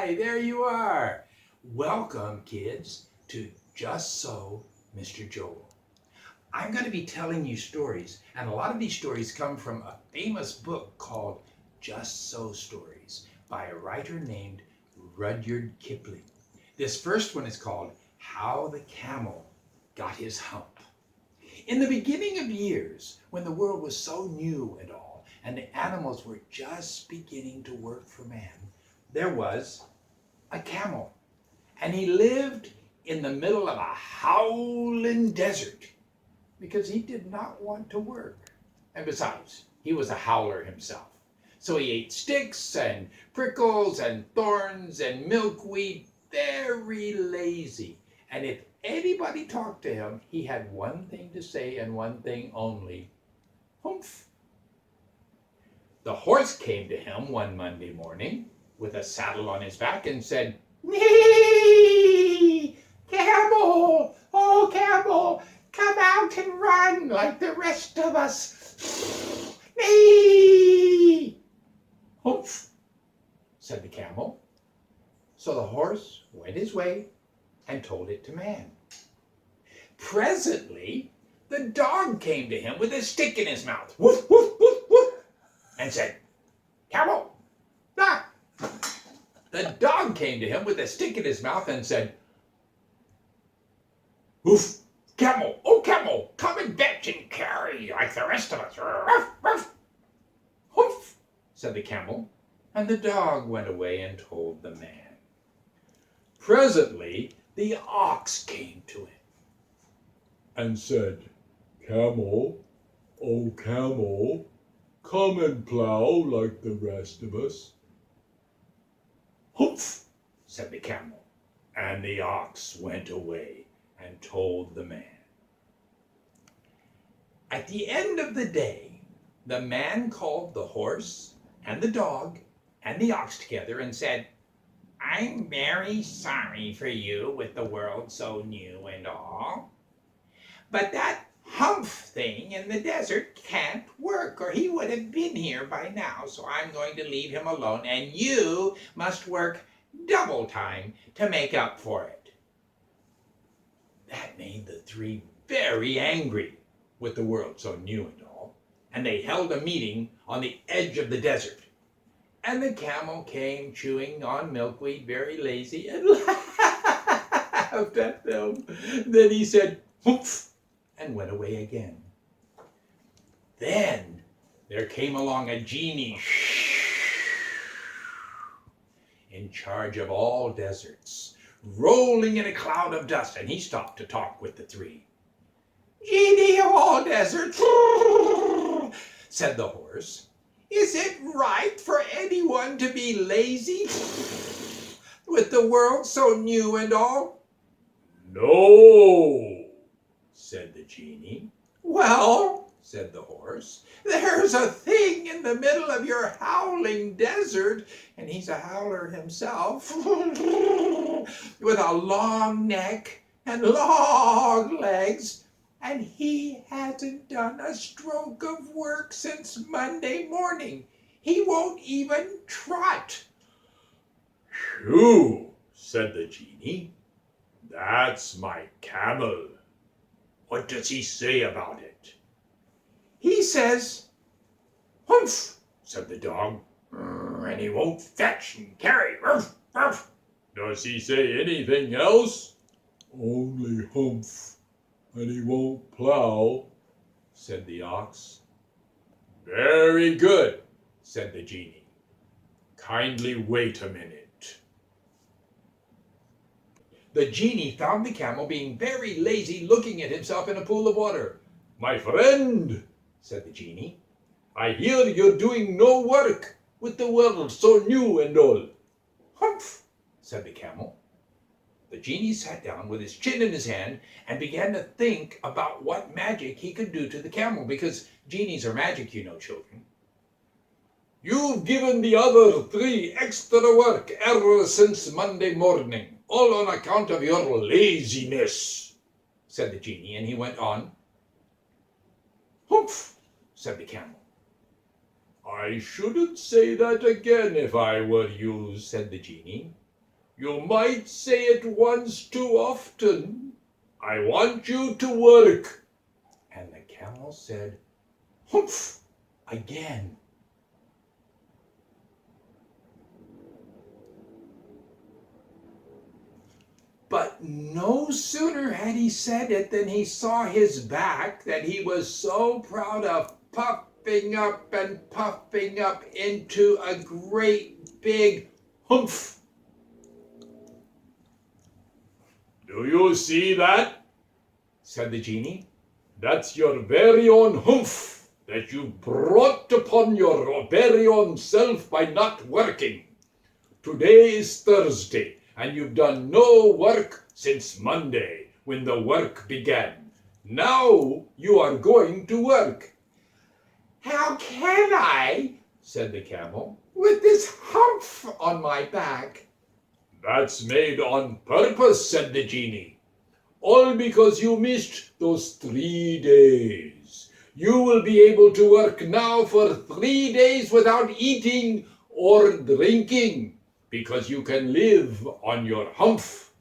Hi, there you are. Welcome, kids, to Just So, Mr. Joel. I'm going to be telling you stories, and a lot of these stories come from a famous book called Just So Stories by a writer named Rudyard Kipling. This first one is called How the Camel Got His Hump. In the beginning of years, when the world was so new and all, and the animals were just beginning to work for man, there was a camel, and he lived in the middle of a howling desert because he did not want to work. And besides, he was a howler himself. So he ate sticks and prickles and thorns and milkweed, very lazy. And if anybody talked to him, he had one thing to say and one thing only: humph. The horse came to him one Monday morning with a saddle on his back and said, "Nee, Camel, oh Camel, come out and run like the rest of us. Nee." "Humph," said the camel. So the horse went his way and told it to man. Presently, the dog came to him with a stick in his mouth, woof, woof, woof, woof, and said, "Camel, ah." The dog came to him with a stick in his mouth and said, "Oof, Camel, oh Camel, come and fetch and carry like the rest of us." "Ruff, ruff." "Humph," said the camel, and the dog went away and told the man. Presently, the ox came to him and said, "Camel, oh camel, come and plow like the rest of us." "Humph," said the camel, and the ox went away and told the man. At the end of the day, the man called the horse and the dog and the ox together and said, "I'm very sorry for you with the world so new and all, but that Hump thing in the desert can't work, or he would have been here by now, so I'm going to leave him alone, and you must work double time to make up for it." That made the three very angry with the world so new and all, and they held a meeting on the edge of the desert. And the camel came chewing on milkweed, very lazy, and laughed at them. Then he said, "Humph," and went away again. Then there came along a genie in charge of all deserts, rolling in a cloud of dust, and he stopped to talk with the three. "Genie of all deserts," said the horse, "is it right for anyone to be lazy with the world so new and all?" "No," said the genie. "Well," said the horse, "there's a thing in the middle of your howling desert," and he's a howler himself, "with a long neck and long legs, and he hasn't done a stroke of work since Monday morning. He won't even trot." "Phew," said the genie. "That's my camel. What does he say about it?" "He says, 'Humph,'" said the dog, "and he won't fetch and carry. Ruff, ruff." "Does he say anything else?" "Only humph, and he won't plow," said the ox. "Very good," said the genie. "Kindly wait a minute." The genie found the camel being very lazy, looking at himself in a pool of water. "My friend," said the genie, "I hear you're doing no work with the world so new and all." "Humph," said the camel. The genie sat down with his chin in his hand and began to think about what magic he could do to the camel, because genies are magic, you know, children. "You've given the other three extra work ever since Monday morning, all on account of your laziness," said the genie, and he went on. "Humph," said the camel. "I shouldn't say that again if I were you," said the genie. You might say it once too often. I want you to work. And the camel said, "Humph," again. But no sooner had he said it than he saw his back that he was so proud of, puffing up and puffing up into a great big humph. Do you see that? Said the genie. That's your very own humph that you brought upon your very own self by not working. Today is Thursday, and you've done no work since Monday, when the work began. Now you are going to work. How can I, said the camel, with this humph on my back? That's made on purpose, said the genie. All because you missed those 3 days. You will be able to work now for 3 days without eating or drinking, because you can live on your humph.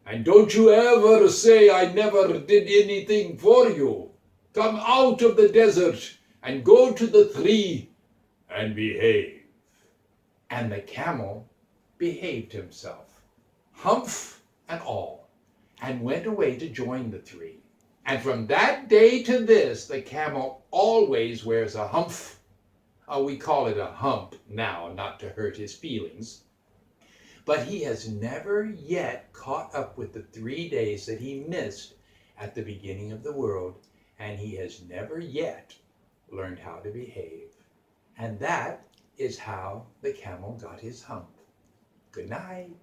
And don't you ever say I never did anything for you. Come out of the desert and go to the tree and behave. And the camel behaved himself, humph and all, and went away to join the three. And from that day to this, the camel always wears a humph. We call it a hump now, not to hurt his feelings. But he has never yet caught up with the 3 days that he missed at the beginning of the world, and he has never yet learned how to behave. And that is how the camel got his hump. Good night.